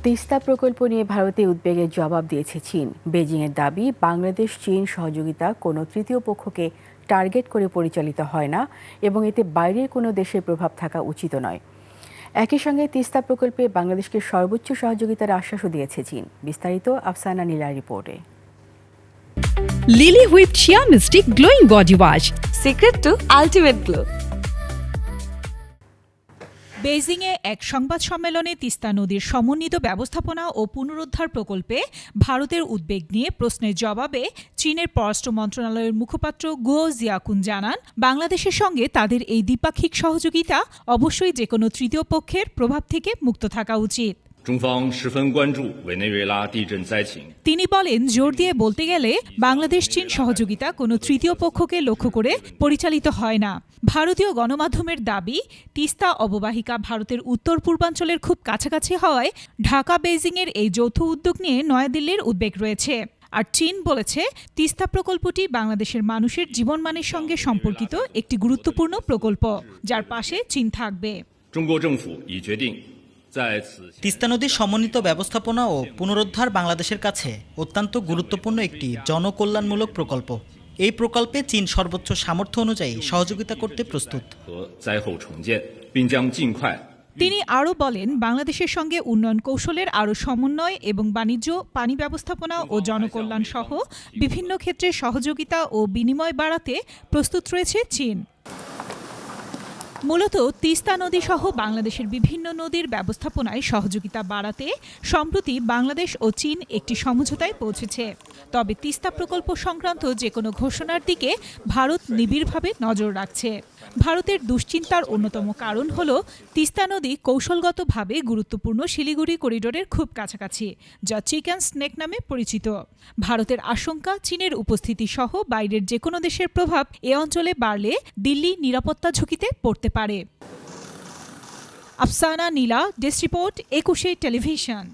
তিস্তা প্রকল্প নিয়ে ভারতে উদ্বেগের জবাব দিয়েছে চীন। বেজিংয়ের দাবি, বাংলাদেশ চীন সহযোগিতা কোনো তৃতীয় পক্ষকে টার্গেট করে পরিচালিত হয় না এবং এতে বাইরের কোনো দেশের প্রভাব থাকা উচিত নয়। একই সঙ্গে তিস্তা প্রকল্পে বাংলাদেশকে সর্বোচ্চ সহযোগিতার আশ্বাসও দিয়েছে চীন। বিস্তারিত আফসানা নীলার রিপোর্টে। Lily whip shea mystic glowing body wash, secret to ultimate glow. বেইজিংয়ে এক সংবাদ সম্মেলনে তিস্তা নদীর সমন্বিত ব্যবস্থাপনা ও পুনরুদ্ধার প্রকল্পে ভারতের উদ্বেগ নিয়ে প্রশ্নের জবাবে চীনের পররাষ্ট্র মন্ত্রণালয়ের মুখপাত্র গুও জিয়াকুন জানান, বাংলাদেশের সঙ্গে তাদের এই দ্বিপাক্ষিক সহযোগিতা অবশ্যই যেকোনো তৃতীয় পক্ষের প্রভাব থেকে মুক্ত থাকা উচিত। তিনি বলেন, জোর দিয়ে বলতে গেলে বাংলাদেশ চীন সহযোগিতা কোনো তৃতীয় পক্ষকে লক্ষ্য করে পরিচালিত হয় না। ভারতীয় গণমাধ্যমের দাবি, তিস্তা অববাহিকা ভারতের উত্তর পূর্বাঞ্চলের খুব কাছাকাছি হওয়ায় ঢাকা বেইজিংয়ের এই যৌথ উদ্যোগ নিয়ে নয়াদিল্লির উদ্বেগ রয়েছে। আর চীন বলেছে, তিস্তা প্রকল্পটি বাংলাদেশের মানুষের জীবনমানের সঙ্গে সম্পর্কিত একটি গুরুত্বপূর্ণ প্রকল্প, যার পাশে চীন থাকবে। তিস্তা নদীর সমন্বিত ব্যবস্থাপনা ও পুনরুদ্ধার বাংলাদেশের কাছে অত্যন্ত গুরুত্বপূর্ণ একটি জনকল্যাণমূলক প্রকল্প। এই প্রকল্পে চীন সর্বোচ্চ সামর্থ্য অনুযায়ী সহযোগিতা করতে প্রস্তুত। তিনি আরও বলেন, বাংলাদেশের সঙ্গে উন্নয়ন কৌশলের আরও সমন্বয় এবং বাণিজ্য, পানি ব্যবস্থাপনা ও জনকল্যাণ সহ বিভিন্ন ক্ষেত্রে সহযোগিতা ও বিনিময় বাড়াতে প্রস্তুত রয়েছে চীন। মূলত তিস্তা নদী সহ বাংলাদেশের বিভিন্ন নদীর ব্যবস্থাপনায় সহযোগিতা বাড়াতে সম্প্রতি বাংলাদেশ ও চীন একটি সমঝোতায় পৌঁছেছে। তবে তিস্তা প্রকল্প সংক্রান্ত যে কোনো ঘোষণার দিকে ভারত নিবিড়ভাবে নজর রাখছে। ভারতের দুশ্চিন্তার অন্যতম কারণ হল, তিস্তা নদী কৌশলগতভাবে গুরুত্বপূর্ণ শিলিগুড়ি করিডোরের খুব কাছাকাছি, যা চিকেন স্নেক নামে পরিচিত। ভারতের আশঙ্কা, চীনের উপস্থিতি সহ বাইরের যে কোনো দেশের প্রভাব এ অঞ্চলে বাড়লে দিল্লি নিরাপত্তা ঝুঁকিতে পড়তে পারে। আফসানা নীলা, ডেস্ক রিপোর্ট, 21 টেলিভিশন।